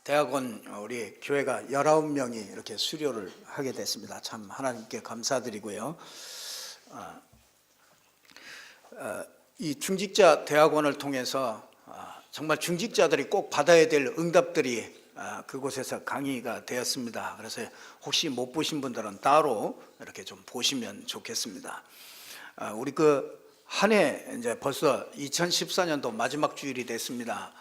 대학원 우리 교회가 19명이 이렇게 수료를 하게 됐습니다. 참 하나님께 감사드리고요. 이 중직자 대학원을 통해서 정말 중직자들이 꼭 받아야 될 응답들이 그곳에서 강의가 되었습니다. 그래서 혹시 못 보신 분들은 따로 이렇게 좀 보시면 좋겠습니다. 우리 한 해 이제 벌써 2014년도 마지막 주일이 됐습니다.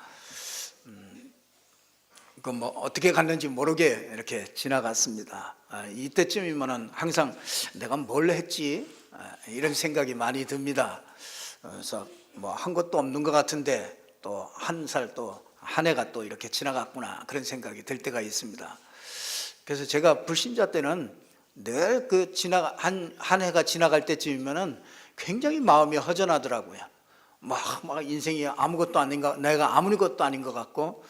뭐 어떻게 갔는지 모르게 이렇게 지나갔습니다. 이때쯤이면은 항상 내가 뭘 했지 이런 생각이 많이 듭니다. 그래서 뭐 한 것도 없는 것 같은데 또 한 살 또 한 해가 또 이렇게 지나갔구나 그런 생각이 들 때가 있습니다. 그래서 제가 불신자 때는 늘 한 해가 지나갈 때쯤이면은 굉장히 마음이 허전하더라고요. 막 인생이 아무것도 아닌가, 내가 아무것도 아닌 것 같고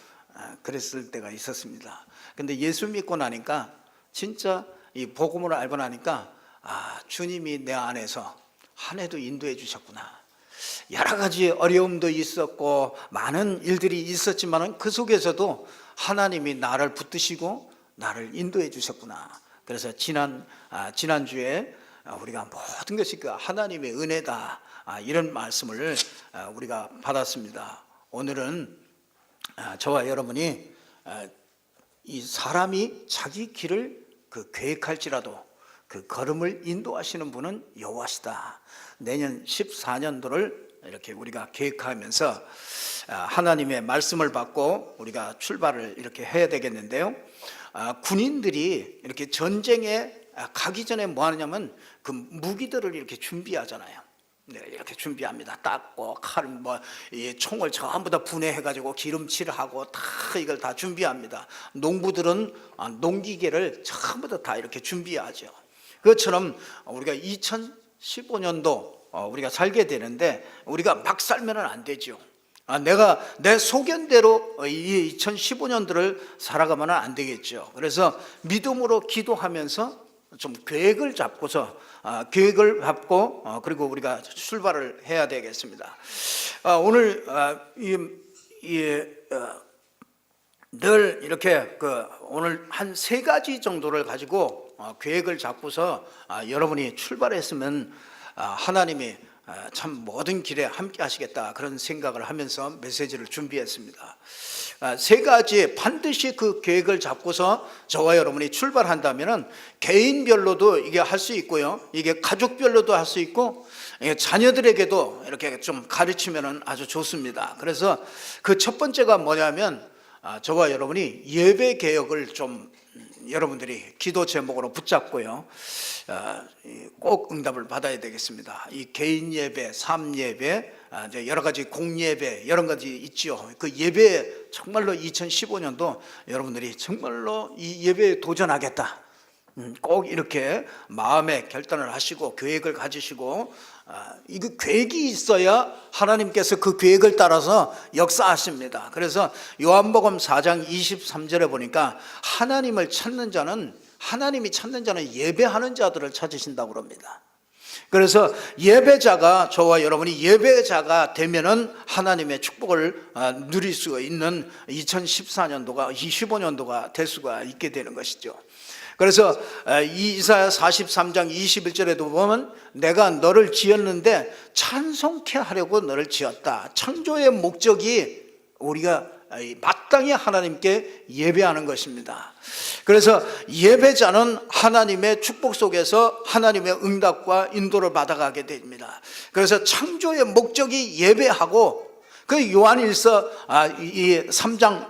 그랬을 때가 있었습니다. 근데 예수 믿고 나니까 진짜 이 복음을 알고 나니까 주님이 내 안에서 한 해도 인도해 주셨구나. 여러 가지 어려움도 있었고 많은 일들이 있었지만 그 속에서도 하나님이 나를 붙드시고 나를 인도해 주셨구나. 그래서 지난주에 우리가 모든 것이 그 하나님의 은혜다 이런 말씀을 우리가 받았습니다. 오늘은 저와 여러분이 이 사람이 자기 길을 계획할지라도 그 걸음을 인도하시는 분은 여호와시다. 내년 14년도를 이렇게 우리가 계획하면서 하나님의 말씀을 받고 우리가 출발을 이렇게 해야 되겠는데요. 군인들이 이렇게 전쟁에 가기 전에 뭐 하느냐면 그 무기들을 이렇게 준비하잖아요. 네, 이렇게 준비합니다. 닦고 칼, 총을 전부 다 분해해가지고 기름칠을 하고 다 이걸 다 준비합니다. 농부들은 농기계를 전부 다 이렇게 준비하죠. 그것처럼 우리가 2015년도 우리가 살게 되는데 우리가 막 살면은 안 되죠. 내가 내 소견대로 이 2015년도를 살아가면 안 되겠죠. 그래서 믿음으로 기도하면서 좀 계획을 잡고 그리고 우리가 출발을 해야 되겠습니다. 오늘 늘 이렇게 오늘 한 3가지 정도를 가지고 계획을 잡고서 여러분이 출발했으면 하나님이 참 모든 길에 함께 하시겠다 그런 생각을 하면서 메시지를 준비했습니다. 3가지 반드시 그 계획을 잡고서 저와 여러분이 출발한다면 개인별로도 이게 할 수 있고요, 이게 가족별로도 할 수 있고 자녀들에게도 이렇게 좀 가르치면 아주 좋습니다. 그래서 그 첫 번째가 뭐냐면 저와 여러분이 예배 개혁을 좀 여러분들이 기도 제목으로 붙잡고요, 꼭 응답을 받아야 되겠습니다. 이 개인 예배, 삶 예배, 여러 가지 공예배 여러 가지 있죠. 그 예배 정말로 2015년도 여러분들이 정말로 이 예배에 도전하겠다, 꼭 이렇게 마음의 결단을 하시고 계획을 가지시고 이거 계획이 있어야 하나님께서 그 계획을 따라서 역사하십니다. 그래서 요한복음 4장 23절에 보니까 하나님이 찾는 자는 예배하는 자들을 찾으신다고 그럽니다. 그래서 예배자가, 저와 여러분이 예배자가 되면은 하나님의 축복을 누릴 수 있는 2014년도가 25년도가 될 수가 있게 되는 것이죠. 그래서 이사야 43장 21절에도 보면 내가 너를 지었는데 찬송케 하려고 너를 지었다. 창조의 목적이 우리가 마땅히 하나님께 예배하는 것입니다. 그래서 예배자는 하나님의 축복 속에서 하나님의 응답과 인도를 받아가게 됩니다. 그래서 창조의 목적이 예배하고, 그 요한일서 3장,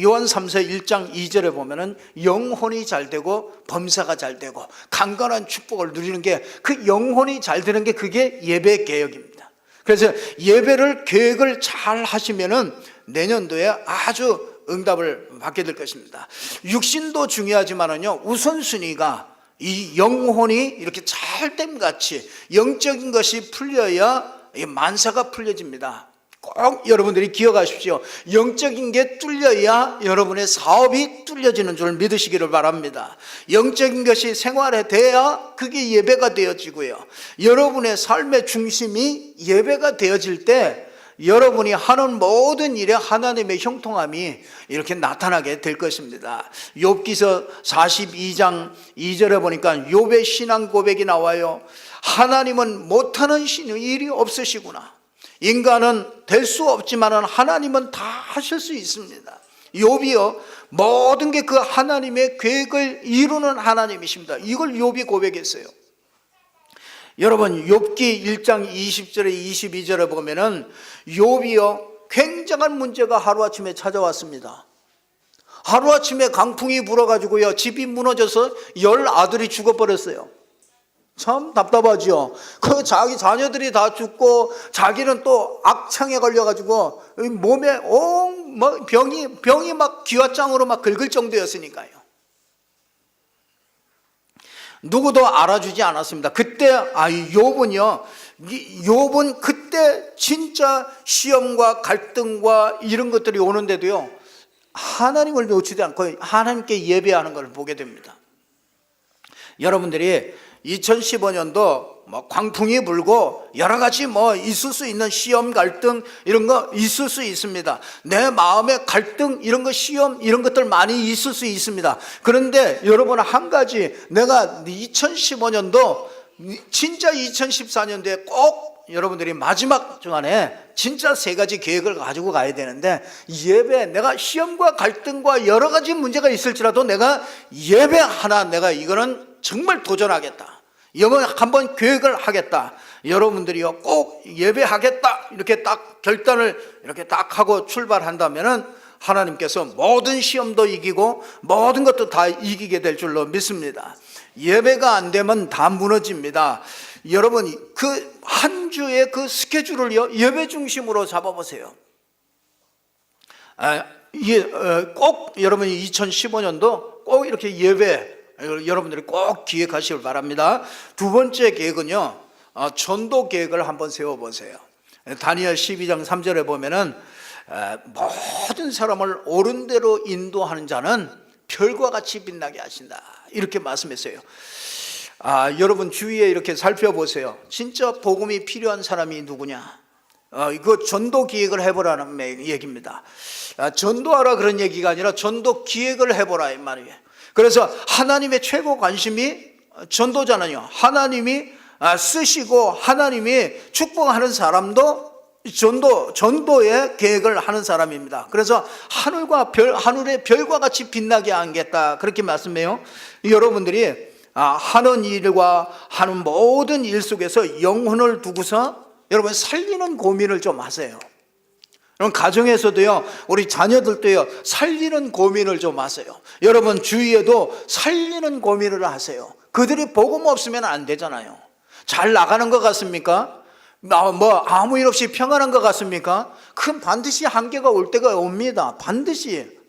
요한 3서 1장 2절에 보면은 영혼이 잘 되고 범사가 잘 되고 강건한 축복을 누리는 게, 그 영혼이 잘 되는 게 그게 예배 개혁입니다. 그래서 예배를 계획을 잘 하시면은 내년도에 아주 응답을 받게 될 것입니다. 육신도 중요하지만은요, 우선순위가 이 영혼이 이렇게 잘됨 같이 영적인 것이 풀려야 만사가 풀려집니다. 꼭 여러분들이 기억하십시오. 영적인 게 뚫려야 여러분의 사업이 뚫려지는 줄 믿으시기를 바랍니다. 영적인 것이 생활에 돼야 그게 예배가 되어지고요, 여러분의 삶의 중심이 예배가 되어질 때 여러분이 하는 모든 일에 하나님의 형통함이 이렇게 나타나게 될 것입니다. 욥기서 42장 2절에 보니까 욥의 신앙 고백이 나와요. 하나님은 못하는 일이 없으시구나. 인간은 될 수 없지만 하나님은 다 하실 수 있습니다. 욥이요, 모든 게 그 하나님의 계획을 이루는 하나님이십니다. 이걸 욥이 고백했어요. 여러분, 욥기 1장 20절에 22절에 보면은 욥이요, 굉장한 문제가 하루아침에 찾아왔습니다. 하루아침에 강풍이 불어가지고요, 집이 무너져서 10 아들이 죽어버렸어요. 참 답답하죠. 그 자기 자녀들이 다 죽고 자기는 또 악창에 걸려가지고 몸에 온 병이 막 기와장으로 막 긁을 정도였으니까요. 누구도 알아주지 않았습니다. 그때 욥은 그때 진짜 시험과 갈등과 이런 것들이 오는데도요, 하나님을 놓치지 않고 하나님께 예배하는 걸 보게 됩니다. 여러분들이 2015년도 광풍이 불고 여러 가지 있을 수 있는 시험, 갈등 이런 거 있을 수 있습니다. 내 마음의 갈등 이런 거, 시험 이런 것들 많이 있을 수 있습니다. 그런데 여러분, 한 가지, 내가 2015년도 진짜 2014년도에 꼭 여러분들이 마지막 주간에 진짜 3가지 계획을 가지고 가야 되는데, 예배, 내가 시험과 갈등과 여러 가지 문제가 있을지라도 내가 예배 하나, 내가 이거는 정말 도전하겠다, 이번 한번 계획을 하겠다, 여러분들이요 꼭 예배하겠다, 이렇게 딱 결단을 이렇게 딱 하고 출발한다면은 하나님께서 모든 시험도 이기고 모든 것도 다 이기게 될 줄로 믿습니다. 예배가 안 되면 다 무너집니다. 여러분, 그 한 주의 그 스케줄을요, 예배 중심으로 잡아보세요. 꼭 여러분이 2015년도 꼭 이렇게 예배 여러분들이 꼭 기획하시길 바랍니다. 두 번째 계획은요, 전도 계획을 한번 세워보세요. 다니엘 12장 3절에 보면은 모든 사람을 옳은 대로 인도하는 자는 별과 같이 빛나게 하신다, 이렇게 말씀했어요. 여러분 주위에 이렇게 살펴보세요. 진짜 복음이 필요한 사람이 누구냐? 그 전도 기획을 해보라는 얘기입니다. 전도하라 그런 얘기가 아니라 전도 기획을 해보라 이 말이에요. 그래서 하나님의 최고 관심이 전도잖아요. 하나님이 쓰시고 하나님이 축복하는 사람도 전도의 계획을 하는 사람입니다. 그래서 하늘의 별과 같이 빛나게 하겠다, 그렇게 말씀해요. 여러분들이 하는 일과 하는 모든 일 속에서 영혼을 두고서 여러분 살리는 고민을 좀 하세요. 여러분 가정에서도요, 우리 자녀들도요, 살리는 고민을 좀 하세요. 여러분 주위에도 살리는 고민을 하세요. 그들이 복음 없으면 안 되잖아요. 잘 나가는 것 같습니까? 아무 일 없이 평안한 것 같습니까? 그럼 반드시 한계가 올 때가 옵니다. 반드시.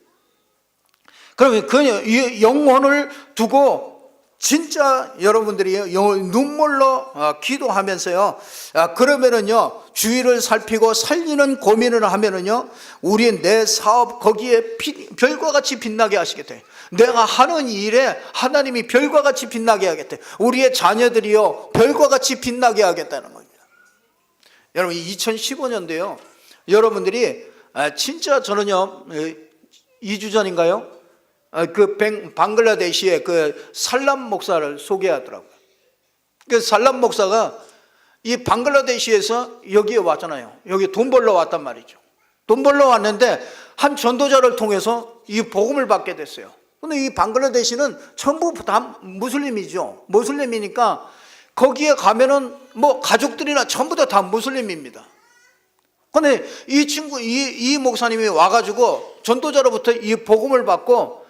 그러면 그 영혼을 두고 진짜 여러분들이 눈물로 기도하면서요, 그러면은요, 주위를 살피고 살리는 고민을 하면은요, 내 사업 거기에 별과 같이 빛나게 하시겠대요. 내가 하는 일에 하나님이 별과 같이 빛나게 하겠대요. 우리의 자녀들이요, 별과 같이 빛나게 하겠다는 겁니다. 여러분 2015년도요, 여러분들이 진짜 저는요, 2주 전인가요? 그 방글라데시의 그 살람 목사를 소개하더라고요. 그 살람 목사가 이 방글라데시에서 여기에 왔잖아요. 여기 돈 벌러 왔단 말이죠. 돈 벌러 왔는데 한 전도자를 통해서 이 복음을 받게 됐어요. 근데 이 방글라데시는 전부 다 무슬림이죠. 무슬림이니까 거기에 가면은 가족들이나 전부 다 무슬림입니다. 근데 이 친구, 이 목사님이 와가지고 전도자로부터 이 복음을 받고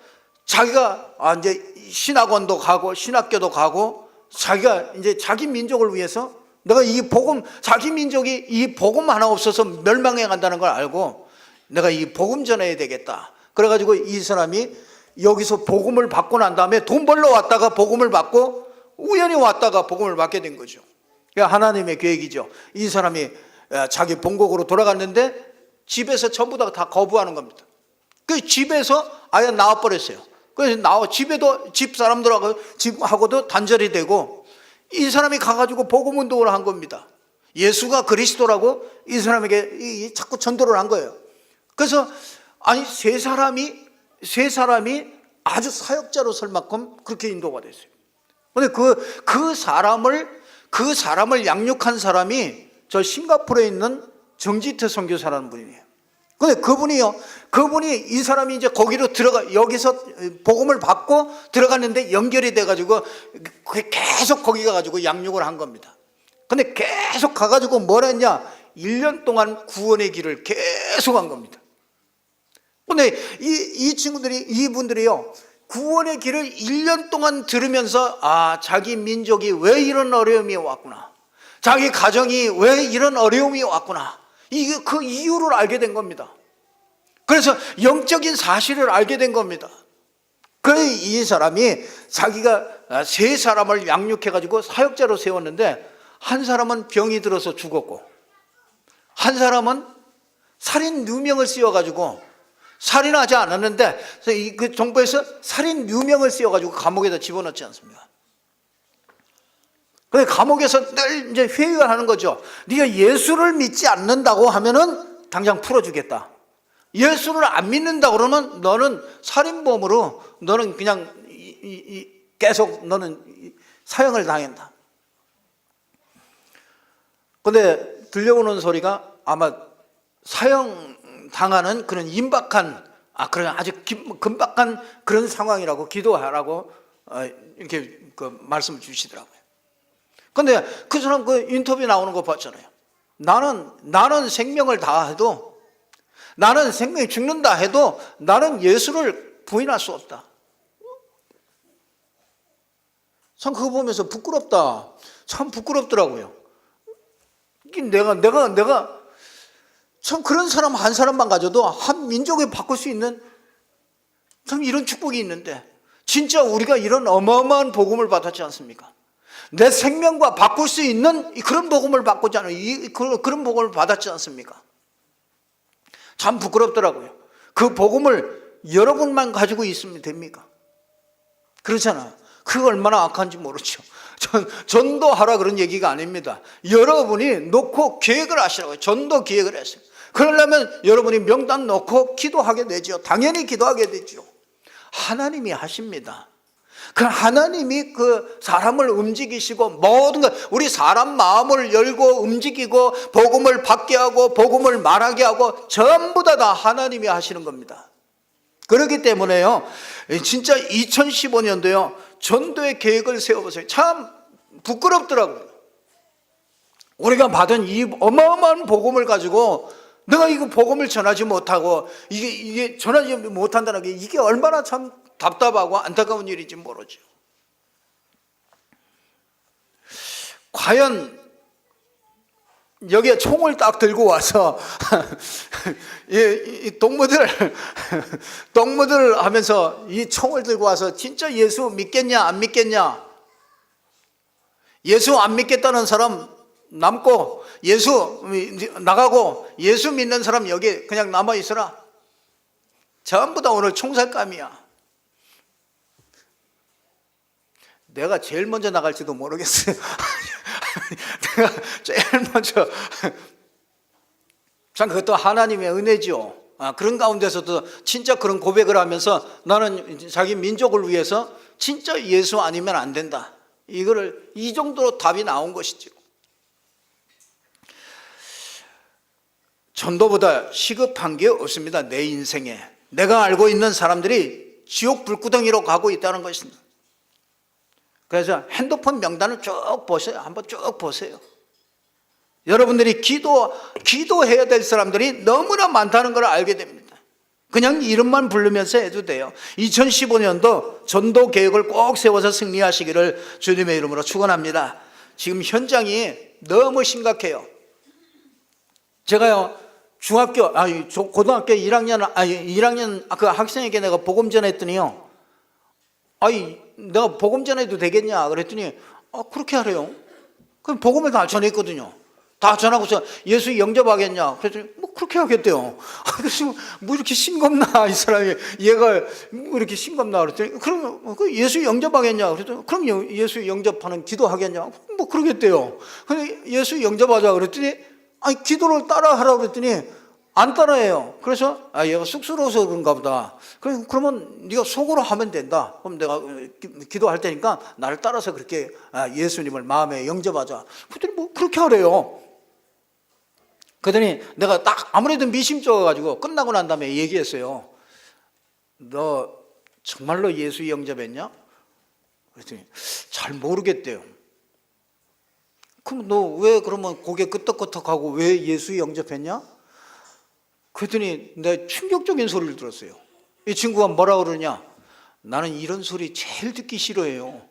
자기가 이제 신학원도 가고 신학교도 가고 자기가 이제 자기 민족을 위해서 내가 이 복음, 자기 민족이 이 복음 하나 없어서 멸망해 간다는 걸 알고 내가 이 복음 전해야 되겠다. 그래가지고 이 사람이 여기서 복음을 받고 난 다음에 돈 벌러 왔다가 복음을 받고 우연히 왔다가 복음을 받게 된 거죠. 그러니까 하나님의 계획이죠. 이 사람이 자기 본국으로 돌아갔는데 집에서 전부 다 거부하는 겁니다. 그 집에서 아예 나와버렸어요. 그래서 집에도 집 사람들하고도 단절이 되고 이 사람이 가가지고 복음 운동을 한 겁니다. 예수가 그리스도라고 이 사람에게 자꾸 전도를 한 거예요. 그래서 아니 세 사람이 아주 사역자로 설 만큼 그렇게 인도가 됐어요. 근데 그 사람을 양육한 사람이 저 싱가포르에 있는 정지태 선교사라는 분이에요. 근데 그분이 이 사람이 이제 거기로 여기서 복음을 받고 들어갔는데 연결이 돼가지고 계속 거기 가가지고 양육을 한 겁니다. 근데 계속 가가지고 뭘 했냐? 1년 동안 구원의 길을 계속 한 겁니다. 근데 이분들이요, 구원의 길을 1년 동안 들으면서, 자기 민족이 왜 이런 어려움이 왔구나. 자기 가정이 왜 이런 어려움이 왔구나. 그 이유를 알게 된 겁니다. 그래서 영적인 사실을 알게 된 겁니다. 그래서 이 사람이 자기가 세 사람을 양육해가지고 사역자로 세웠는데, 한 사람은 병이 들어서 죽었고, 한 사람은 살인 누명을 씌워가지고 살인하지 않았는데 그 정부에서 살인 누명을 씌워가지고 감옥에다 집어넣지 않습니까? 그래서 감옥에서 늘 이제 회의를 하는 거죠. 네가 예수를 믿지 않는다고 하면은 당장 풀어주겠다. 예수를 안 믿는다 그러면 너는 살인범으로 너는 그냥 계속 너는 사형을 당한다. 근데 들려오는 소리가 아마 사형 당하는 그런 임박한, 그런 아주 긴박한 그런 상황이라고 기도하라고 이렇게 그 말씀을 주시더라고요. 근데 그 사람 그 인터뷰 나오는 거 봤잖아요. 나는 생명을 다해도, 나는 생명이 죽는다 해도 나는 예수를 부인할 수 없다. 참 그거 보면서 부끄럽다. 참 부끄럽더라고요. 내가 참 그런 사람 한 사람만 가져도 한 민족에 바꿀 수 있는 참 이런 축복이 있는데, 진짜 우리가 이런 어마어마한 복음을 받았지 않습니까? 내 생명과 바꿀 수 있는 그런 복음을 받고자 하는 그런 복음을 받았지 않습니까? 참 부끄럽더라고요. 그 복음을 여러분만 가지고 있으면 됩니까? 그렇잖아요. 그거 얼마나 악한지 모르죠. 전도하라 그런 얘기가 아닙니다. 여러분이 놓고 계획을 하시라고요. 전도 계획을 했어요. 그러려면 여러분이 명단 놓고 기도하게 되죠. 당연히 기도하게 되죠. 하나님이 하십니다. 그 하나님이 그 사람을 움직이시고 모든 것, 우리 사람 마음을 열고 움직이고 복음을 받게 하고 복음을 말하게 하고 전부 다 하나님이 하시는 겁니다. 그렇기 때문에요, 진짜 2015년도요 전도의 계획을 세워보세요. 참 부끄럽더라고요. 우리가 받은 이 어마어마한 복음을 가지고 내가 이거 복음을 전하지 못하고 이게 전하지 못한다는 게 이게 얼마나 참 답답하고 안타까운 일인지 모르죠. 과연 여기에 총을 딱 들고 와서 이 동무들 하면서 이 총을 들고 와서 진짜 예수 믿겠냐 안 믿겠냐, 예수 안 믿겠다는 사람 남고 예수 나가고 예수 믿는 사람 여기 그냥 남아 있어라. 전부 다 오늘 총살감이야. 내가 제일 먼저 나갈지도 모르겠어요. 내가 제일 먼저. 참 그것도 하나님의 은혜죠. 그런 가운데서도 진짜 그런 고백을 하면서 나는 자기 민족을 위해서 진짜 예수 아니면 안 된다. 이 정도로 답이 나온 것이죠. 전도보다 시급한 게 없습니다. 내 인생에 내가 알고 있는 사람들이 지옥 불구덩이로 가고 있다는 것입니다. 그래서 핸드폰 명단을 쭉 보세요. 한번 쭉 보세요. 여러분들이 기도해야 될 사람들이 너무나 많다는 걸 알게 됩니다. 그냥 이름만 부르면서 해도 돼요. 2015년도 전도 계획을 꼭 세워서 승리하시기를 주님의 이름으로 축원합니다. 지금 현장이 너무 심각해요. 제가요 고등학교 1학년 그 학생에게 내가 복음 전했더니요, 내가 복음 전해도 되겠냐 그랬더니 그렇게 하래요. 그럼 복음을 다 전했거든요. 다 전하고서 예수 영접하겠냐? 그랬더니 뭐 그렇게 하겠대요. 그래서 뭐 이렇게 싱겁나 이 사람이, 얘가 뭐 이렇게 싱겁나 그랬더니 그럼 그 예수 영접하겠냐? 그랬더니 그럼 예수 영접하는 기도하겠냐? 뭐 그러겠대요. 근데 예수 영접하자 그랬더니 아니 기도를 따라하라 그랬더니 안 따라해요. 그래서 얘가 쑥스러워서 그런가 보다. 그러면 네가 속으로 하면 된다. 그럼 내가 기도할 테니까 나를 따라서 그렇게 예수님을 마음에 영접하자. 그랬더니 뭐 그렇게 하래요. 그러더니 내가 딱 아무래도 미심쩍어가지고 끝나고 난 다음에 얘기했어요. 너 정말로 예수 영접했냐? 그랬더니 잘 모르겠대요. 그럼 너 왜 그러면 고개 끄덕끄덕하고 왜 예수 영접했냐? 그랬더니 내가 충격적인 소리를 들었어요. 이 친구가 뭐라 그러냐? 나는 이런 소리 제일 듣기 싫어해요.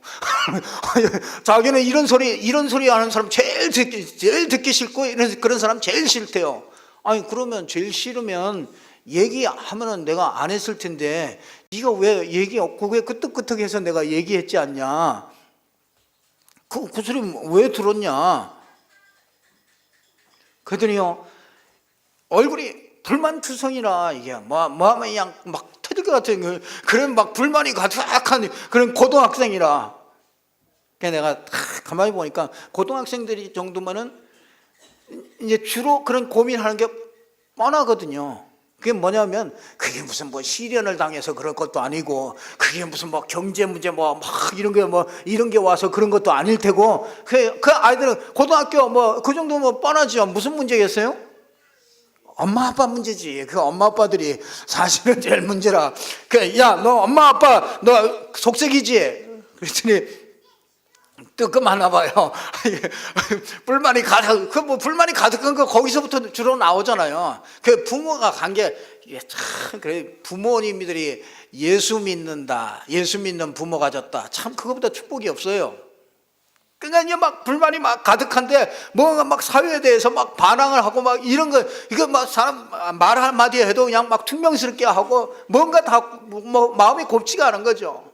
자기는 이런 소리 하는 사람 제일 듣기 싫고 그런 사람 제일 싫대요. 아니 그러면 제일 싫으면 얘기하면은 내가 안 했을 텐데 네가 왜 고개 끄덕끄덕해서 내가 얘기했지 않냐? 그 소리 왜 들었냐? 그랬더니요 얼굴이 불만투성이라 이게 마음에 그냥 막 터질 것 같은 그런 막 불만이 가득한 그런 고등학생이라. 그래서 내가 가만히 보니까 고등학생들이 정도면은 이제 주로 그런 고민하는 게 뻔하거든요. 그게 뭐냐면 그게 무슨 뭐 시련을 당해서 그럴 것도 아니고 그게 무슨 뭐 경제 문제 막 이런 게 와서 그런 것도 아닐 테고 그 아이들은 고등학교 뭐 그 정도 뭐 뻔하죠. 무슨 문제겠어요? 엄마 아빠 문제지. 그 엄마 아빠들이 사실은 제일 문제라. 야 너 엄마 아빠 너 속색이지? 그랬더니 뜨끔하나 봐요. 불만이 가득한 거 거기서부터 주로 나오잖아요. 그 부모가 간 게 참 그래. 부모님들이 예수 믿는다, 예수 믿는 부모가 졌다. 참 그거보다 축복이 없어요. 그러니까 이제 막 불만이 막 가득한데 뭔가 막 사회에 대해서 막 반항을 하고 막 이런 거 이거 막 사람 말 한마디 해도 그냥 막 퉁명스럽게 하고 뭔가 다 뭐 마음이 곱지가 않은 거죠.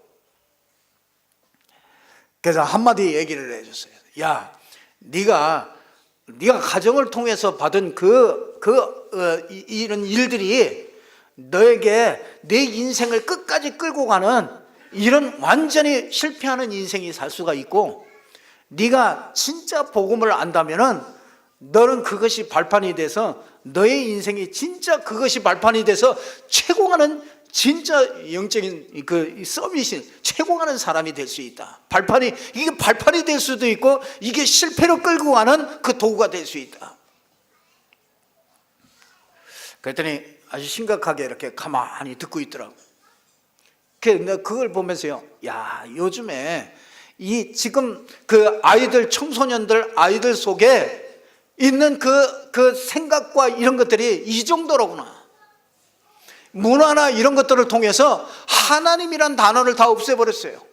그래서 한마디 얘기를 해줬어요. 야, 네가 가정을 통해서 받은 이런 일들이 너에게 내 인생을 끝까지 끌고 가는 이런 완전히 실패하는 인생이 살 수가 있고 네가 진짜 복음을 안다면은 너는 그것이 발판이 돼서 너의 인생이 진짜 그것이 발판이 돼서 최고하는 진짜 영적인 그 서밋이 최고하는 사람이 될 수 있다. 이게 발판이 될 수도 있고 이게 실패로 끌고 가는 그 도구가 될 수 있다. 그랬더니 아주 심각하게 이렇게 가만히 듣고 있더라고. 내가 그걸 보면서요. 야, 요즘에 이 지금 그 청소년들 아이들 속에 있는 그 생각과 이런 것들이 이 정도로구나. 문화나 이런 것들을 통해서 하나님이란 단어를 다 없애버렸어요.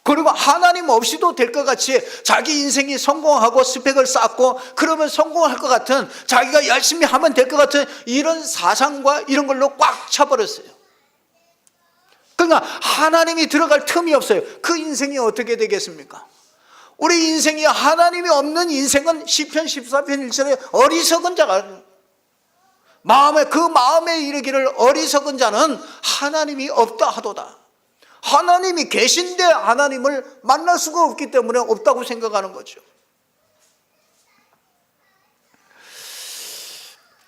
그리고 하나님 없이도 될 것 같이 자기 인생이 성공하고 스펙을 쌓고 그러면 성공할 것 같은 자기가 열심히 하면 될 것 같은 이런 사상과 이런 걸로 꽉 차버렸어요. 그러니까 하나님이 들어갈 틈이 없어요. 그 인생이 어떻게 되겠습니까? 우리 인생이 하나님이 없는 인생은 시편 14편 1절에 어리석은 자가 마음에 이르기를 어리석은 자는 하나님이 없다 하도다. 하나님이 계신데 하나님을 만날 수가 없기 때문에 없다고 생각하는 거죠.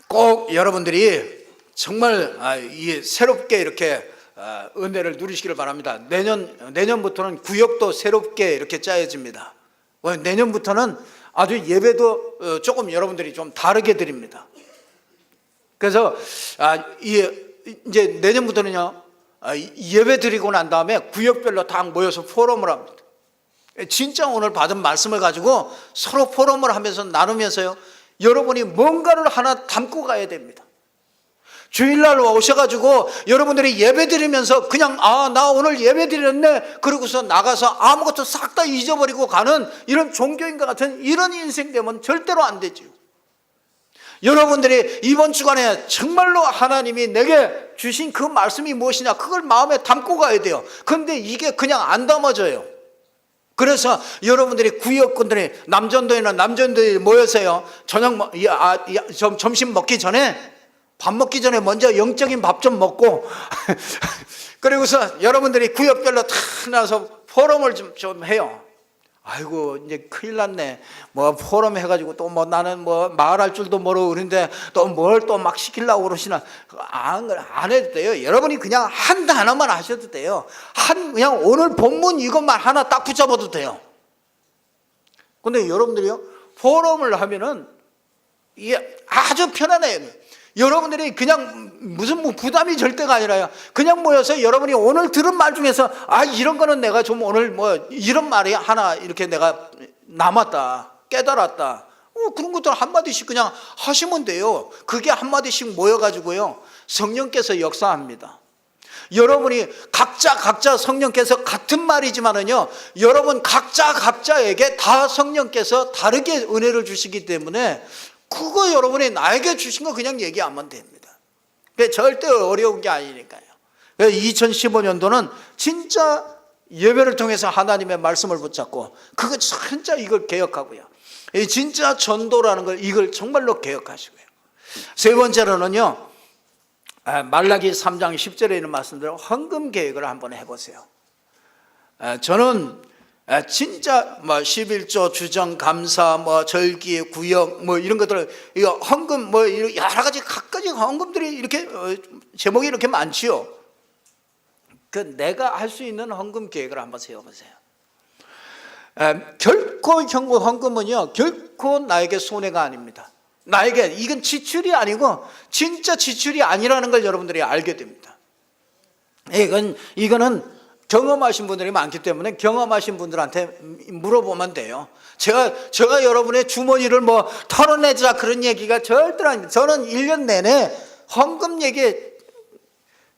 꼭 여러분들이 정말 새롭게 이렇게 은혜를 누리시기를 바랍니다. 내년부터는 구역도 새롭게 이렇게 짜여집니다. 내년부터는 아주 예배도 조금 여러분들이 좀 다르게 드립니다. 그래서 이제 내년부터는요 예배 드리고 난 다음에 구역별로 다 모여서 포럼을 합니다. 진짜 오늘 받은 말씀을 가지고 서로 포럼을 하면서 나누면서요 여러분이 뭔가를 하나 담고 가야 됩니다. 주일날 오셔가지고 여러분들이 예배 드리면서 그냥 나 오늘 예배 드렸네 그러고서 나가서 아무것도 싹 다 잊어버리고 가는 이런 종교인과 같은 이런 인생 되면 절대로 안 되죠. 여러분들이 이번 주간에 정말로 하나님이 내게 주신 그 말씀이 무엇이냐 그걸 마음에 담고 가야 돼요. 그런데 이게 그냥 안 담아져요. 그래서 여러분들이 구역군들이 남전도에는 남전도에 모여서요, 점심 먹기 전에, 밥 먹기 전에 먼저 영적인 밥 좀 먹고 그리고서 여러분들이 구역별로 다 나서 포럼을 좀 해요. 아이고 이제 큰일 났네. 뭐 포럼 해가지고 또 뭐 나는 뭐 말할 줄도 모르고 그런데 또 뭘 또 막 시키려고 그러시나. 안 해도 돼요. 여러분이 그냥 한 단어만 하셔도 돼요. 그냥 오늘 본문 이것만 하나 딱 붙잡아도 돼요. 근데 여러분들이요, 포럼을 하면은 이게 아주 편안해요. 여러분들이 그냥 무슨 부담이 절대가 아니라요, 그냥 모여서 여러분이 오늘 들은 말 중에서 이런 거는 내가 좀 오늘 뭐 이런 말이 하나 이렇게 내가 남았다, 깨달았다, 그런 것들 한마디씩 그냥 하시면 돼요. 그게 한마디씩 모여가지고요, 성령께서 역사합니다. 여러분이 각자 성령께서 같은 말이지만은요, 여러분 각자에게 다 성령께서 다르게 은혜를 주시기 때문에 그거 여러분이 나에게 주신 거 그냥 얘기하면 됩니다. 절대 어려운 게 아니니까요. 2015년도는 진짜 예배를 통해서 하나님의 말씀을 붙잡고, 그거 진짜 이걸 개혁하고요, 진짜 전도라는 걸 이걸 정말로 개혁하시고요. 세 번째로는요, 말라기 3장 10절에 있는 말씀대로 헌금 계획을 한번 해보세요. 저는 진짜 뭐 11조 주정 감사 뭐 절기 구역 뭐 이런 것들, 이거 헌금 뭐 여러 가지 각가지 헌금들이 이렇게 제목이 이렇게 많지요. 그 내가 할 수 있는 헌금 계획을 한번 세워보세요. 결코 헌금은요, 결코 나에게 손해가 아닙니다. 나에게 이건 지출이 아니고 진짜 지출이 아니라는 걸 여러분들이 알게 됩니다. 이거는 경험하신 분들이 많기 때문에 경험하신 분들한테 물어보면 돼요. 제가 여러분의 주머니를 뭐 털어내자 그런 얘기가 절대로 아닙니다. 저는 1년 내내 헌금 얘기,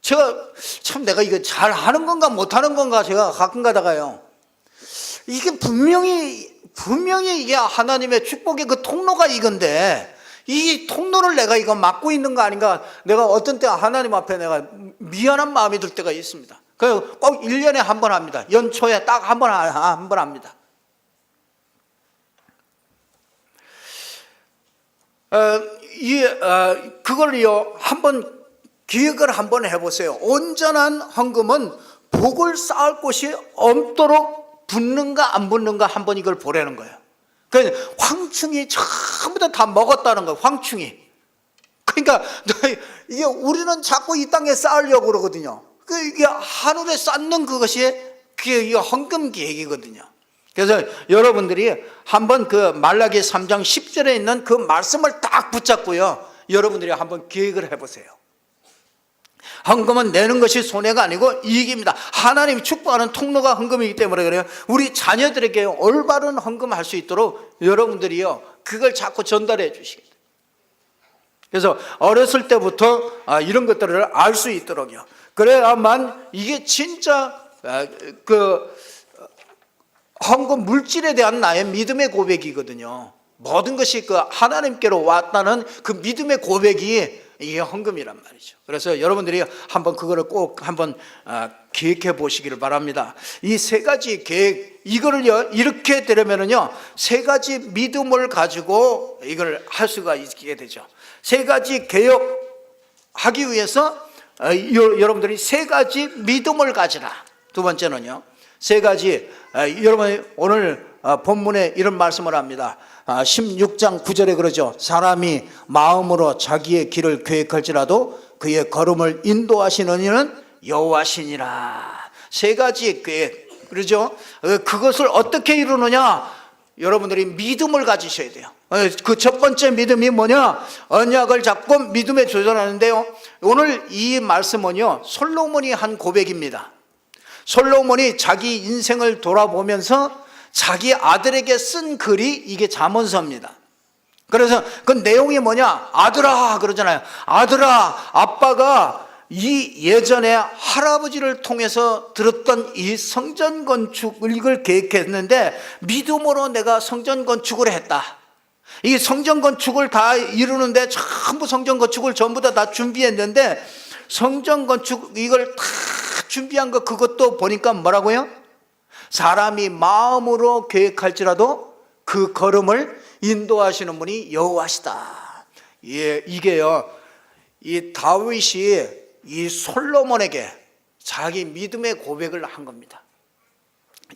제가 참 내가 이거 잘 하는 건가 못하는 건가 제가 가끔 가다가요, 이게 분명히 이게 하나님의 축복의 그 통로가 이건데 이 통로를 내가 이거 막고 있는 거 아닌가, 내가 어떤 때 하나님 앞에 내가 미안한 마음이 들 때가 있습니다. 그래서 꼭 1년에 한 번 합니다. 연초에 딱 한 번 합니다. 그걸요, 한번 기획을 한번 해보세요. 온전한 헌금은 복을 쌓을 곳이 없도록 붙는가 안 붙는가 한번 이걸 보라는 거예요. 그러니까 황충이 전부 다 먹었다는 거예요. 황충이. 그러니까 이게 우리는 자꾸 이 땅에 쌓으려고 그러거든요. 이게 하늘에 쌓는 그것이 그게 헌금 계획이거든요. 그래서 여러분들이 한번 그 말라기 3장 10절에 있는 그 말씀을 딱 붙잡고요, 여러분들이 한번 계획을 해보세요. 헌금은 내는 것이 손해가 아니고 이익입니다. 하나님이 축복하는 통로가 헌금이기 때문에 그래요. 우리 자녀들에게 올바른 헌금할 수 있도록 여러분들이요, 그걸 자꾸 전달해 주시겠다. 그래서 어렸을 때부터 이런 것들을 알 수 있도록요, 그래야만 이게 진짜 그 헌금 물질에 대한 나의 믿음의 고백이거든요. 모든 것이 그 하나님께로 왔다는 그 믿음의 고백이 이게 헌금이란 말이죠. 그래서 여러분들이 한번 그거를 꼭 한번 기획해 보시기를 바랍니다. 이 세 가지 계획, 이거를요, 이렇게 되려면은요, 세 가지 믿음을 가지고 이걸 할 수가 있게 되죠. 세 가지 개혁하기 위해서 여러분들이 세 가지 믿음을 가지라. 두 번째는요, 세 가지, 여러분 오늘 본문에 이런 말씀을 합니다. 16장 9절에 그러죠. 사람이 마음으로 자기의 길을 계획할지라도 그의 걸음을 인도하시는 이는 여호와시니라. 세 가지 계획, 그러죠. 그것을 어떻게 이루느냐, 여러분들이 믿음을 가지셔야 돼요. 그 첫 번째 믿음이 뭐냐, 언약을 잡고 믿음에 도전하는데요, 오늘 이 말씀은요, 솔로몬이 한 고백입니다. 솔로몬이 자기 인생을 돌아보면서 자기 아들에게 쓴 글이 이게 잠언서입니다. 그래서 그 내용이 뭐냐, 아들아 그러잖아요. 아들아, 아빠가 이 예전에 할아버지를 통해서 들었던 이 성전 건축을 이걸 계획했는데 믿음으로 내가 성전 건축을 했다. 이 성전 건축을 다 이루는데 전부 성전 건축을 전부 다 준비했는데 성전 건축 이걸 다 준비한 거, 그것도 보니까 뭐라고요? 사람이 마음으로 계획할지라도 그 걸음을 인도하시는 분이 여호와시다. 예, 이게요, 이 다윗이 이 솔로몬에게 자기 믿음의 고백을 한 겁니다.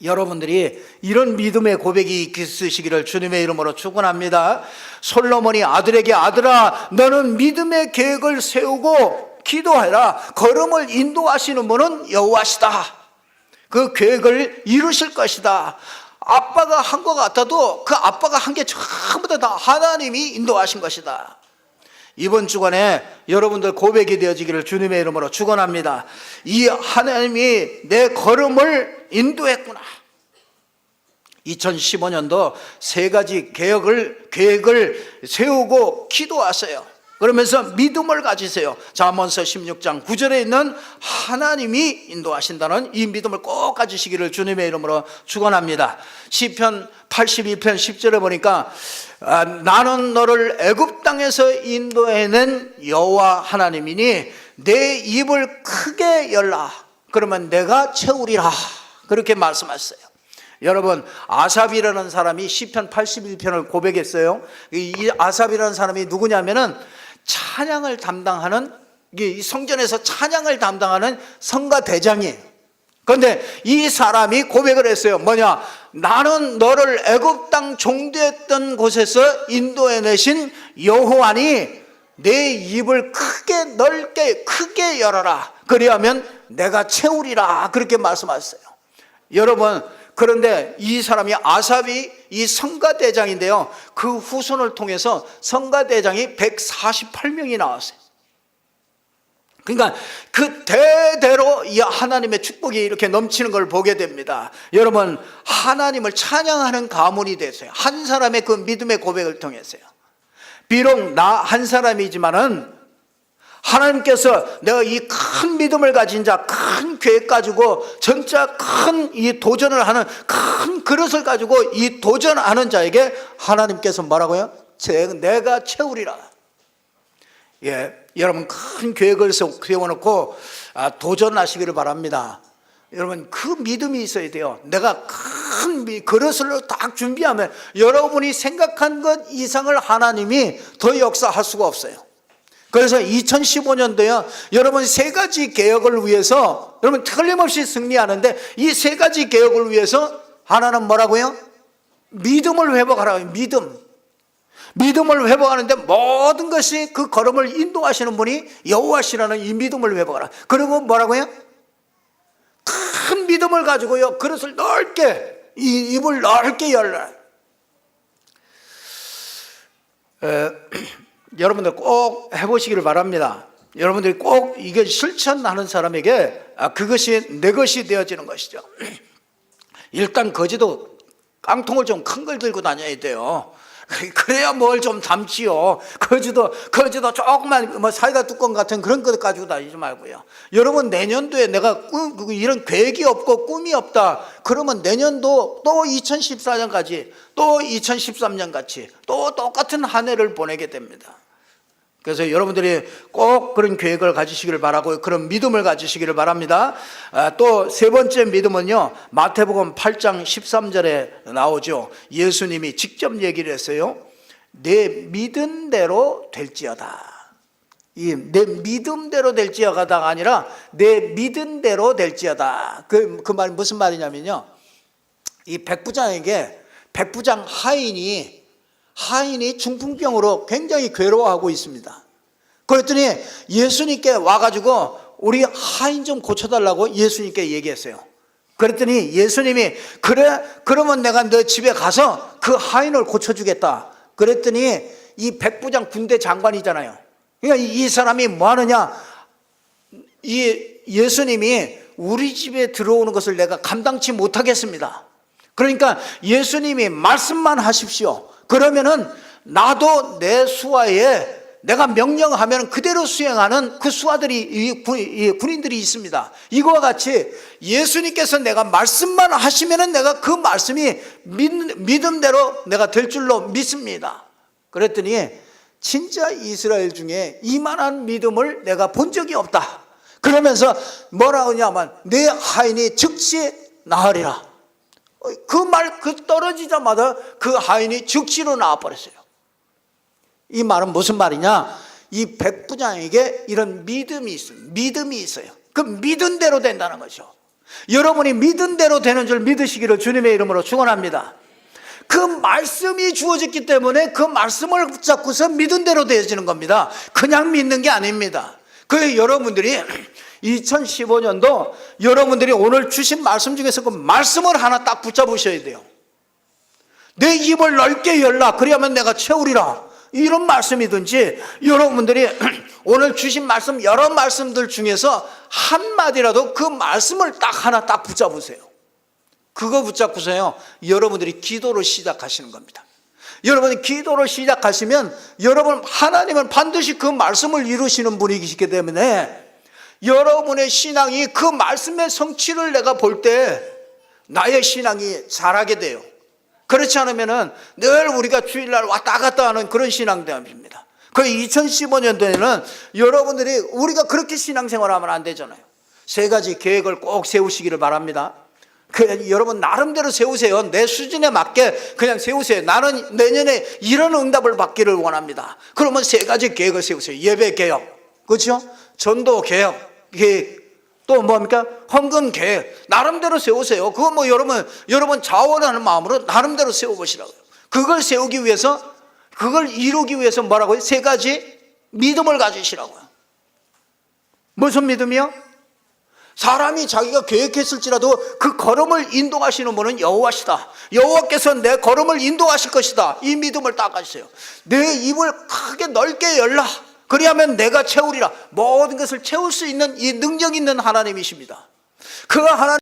여러분들이 이런 믿음의 고백이 있으시기를 주님의 이름으로 축원합니다. 솔로몬이 아들에게, 아들아, 너는 믿음의 계획을 세우고 기도해라. 걸음을 인도하시는 분은 여호와시다. 그 계획을 이루실 것이다. 아빠가 한 것 같아도 그 아빠가 한 게 전부 다 하나님이 인도하신 것이다. 이번 주간에 여러분들 고백이 되어지기를 주님의 이름으로 축원합니다. 이 하나님이 내 걸음을 인도했구나. 2015년도 세 가지 계획을 세우고 기도하세요. 그러면서 믿음을 가지세요. 잠언서 16장 9절에 있는 하나님이 인도하신다는 이 믿음을 꼭 가지시기를 주님의 이름으로 축원합니다. 시편 82편 10절에 보니까 나는 너를 애굽 땅에서 인도해낸 여호와 하나님이니 내 입을 크게 열라. 그러면 내가 채우리라. 그렇게 말씀하셨어요. 여러분, 아삽이라는 사람이 시편 81편을 고백했어요. 이 아삽이라는 사람이 누구냐면은 찬양을 담당하는, 이 성전에서 찬양을 담당하는 성가대장이에요. 그런데 이 사람이 고백을 했어요. 뭐냐? 나는 너를 애굽 땅 종되었던 곳에서 인도해내신 여호와니 내 입을 크게 넓게 크게 열어라. 그리하면 내가 채우리라. 그렇게 말씀하셨어요. 여러분, 그런데 이 사람이 아삽이 이 성가대장인데요, 그 후손을 통해서 성가대장이 148명이 나왔어요. 그러니까 그 대대로 이 하나님의 축복이 이렇게 넘치는 걸 보게 됩니다. 여러분, 하나님을 찬양하는 가문이 되세요. 한 사람의 그 믿음의 고백을 통해서요. 비록 나 한 사람이지만은 하나님께서 내가 이 큰 믿음을 가진 자, 큰 계획 가지고 진짜 큰 이 도전을 하는 큰 그릇을 가지고 이 도전하는 자에게 하나님께서 뭐라고요? 내가 채우리라. 예, 여러분 큰 계획을 세워놓고 도전하시기를 바랍니다. 여러분 그 믿음이 있어야 돼요. 내가 큰 그릇을 딱 준비하면 여러분이 생각한 것 이상을 하나님이 더 역사할 수가 없어요. 그래서 2015년도에 여러분 세 가지 개혁을 위해서 여러분 틀림없이 승리하는데 이 세 가지 개혁을 위해서 하나는 뭐라고요? 믿음을 회복하라고요. 믿음을 회복하는데 모든 것이 그 걸음을 인도하시는 분이 여호와시라는 이 믿음을 회복하라. 그리고 뭐라고요? 큰 믿음을 가지고요 그릇을 넓게, 이 입을 넓게 열라. 여러분들 꼭 해보시기를 바랍니다. 여러분들이 꼭 이게 실천하는 사람에게 그것이 내 것이 되어지는 것이죠. 일단 거지도 깡통을 좀 큰 걸 들고 다녀야 돼요. 그래야 뭘 좀 담지요. 거지도 조그만 사이다 뚜껑 같은 그런 것 가지고 다니지 말고요. 여러분 내년도에 내가 이런 계획이 없고 꿈이 없다 그러면 내년도 또 2014년까지 또 2013년 같이 또 똑같은 한 해를 보내게 됩니다. 그래서 여러분들이 꼭 그런 계획을 가지시기를 바라고 그런 믿음을 가지시기를 바랍니다. 또 세 번째 믿음은요, 마태복음 8장 13절에 나오죠. 예수님이 직접 얘기를 했어요. 내 믿은 대로 될지어다. 내 믿음대로 될지어다가 아니라 내 믿은 대로 될지어다. 그 말이 무슨 말이냐면요, 이 백부장 하인이 중풍병으로 굉장히 괴로워하고 있습니다. 그랬더니 예수님께 와가지고 우리 하인 좀 고쳐달라고 예수님께 얘기했어요. 그랬더니 예수님이 그러면 내가 너 집에 가서 그 하인을 고쳐주겠다. 그랬더니 이 백부장 군대 장관이잖아요. 그러니까 이 사람이 뭐 하느냐, 이 예수님이 우리 집에 들어오는 것을 내가 감당치 못하겠습니다. 그러니까 예수님이 말씀만 하십시오. 그러면은 나도 내 수하에 내가 명령하면 그대로 수행하는 그 수하들이, 군인들이 있습니다. 이거와 같이 예수님께서 내가 말씀만 하시면은 내가 그 말씀이 믿음대로 내가 될 줄로 믿습니다. 그랬더니 진짜 이스라엘 중에 이만한 믿음을 내가 본 적이 없다. 그러면서 뭐라 하냐면 내 하인이 즉시 나으리라. 그 떨어지자마자 그 하인이 즉시로 나와버렸어요. 이 말은 무슨 말이냐? 이 백부장에게 이런 믿음이 있어요. 그 믿은 대로 된다는 거죠. 여러분이 믿은 대로 되는 줄 믿으시기를 주님의 이름으로 축원합니다. 그 말씀이 주어졌기 때문에 그 말씀을 붙잡고서 믿은 대로 되어지는 겁니다. 그냥 믿는 게 아닙니다. 그래서 여러분들이 2015년도 여러분들이 오늘 주신 말씀 중에서 그 말씀을 하나 딱 붙잡으셔야 돼요. 내 입을 넓게 열라 그리하면 내가 채우리라, 이런 말씀이든지, 여러분들이 오늘 주신 말씀 여러 말씀들 중에서 한마디라도 그 말씀을 딱 하나 딱 붙잡으세요. 그거 붙잡고서요 여러분들이 기도를 시작하시는 겁니다. 여러분이 기도를 시작하시면 여러분, 하나님은 반드시 그 말씀을 이루시는 분이시기 때문에 여러분의 신앙이 그 말씀의 성취를 내가 볼 때 나의 신앙이 자라게 돼요. 그렇지 않으면은 늘 우리가 주일날 왔다 갔다 하는 그런 신앙대입니다. 그 2015년도에는 여러분들이 우리가 그렇게 신앙생활하면 안 되잖아요. 3가지 계획을 꼭 세우시기를 바랍니다. 여러분 나름대로 세우세요. 내 수준에 맞게 그냥 세우세요. 나는 내년에 이런 응답을 받기를 원합니다. 그러면 3가지 계획을 세우세요. 예배 개혁, 그렇죠? 전도 개혁, 또 뭡니까? 헌금 계획 나름대로 세우세요. 그거 뭐 여러분 자원하는 마음으로 나름대로 세워보시라고요. 그걸 세우기 위해서, 그걸 이루기 위해서 뭐라고요? 3가지 믿음을 가지시라고요. 무슨 믿음이요? 사람이 자기가 계획했을지라도 그 걸음을 인도하시는 분은 여호와시다. 여호와께서 내 걸음을 인도하실 것이다. 이 믿음을 딱 가지세요. 내 입을 크게 넓게 열라 그리하면 내가 채우리라. 모든 것을 채울 수 있는 이 능력 있는 하나님이십니다. 그 하나님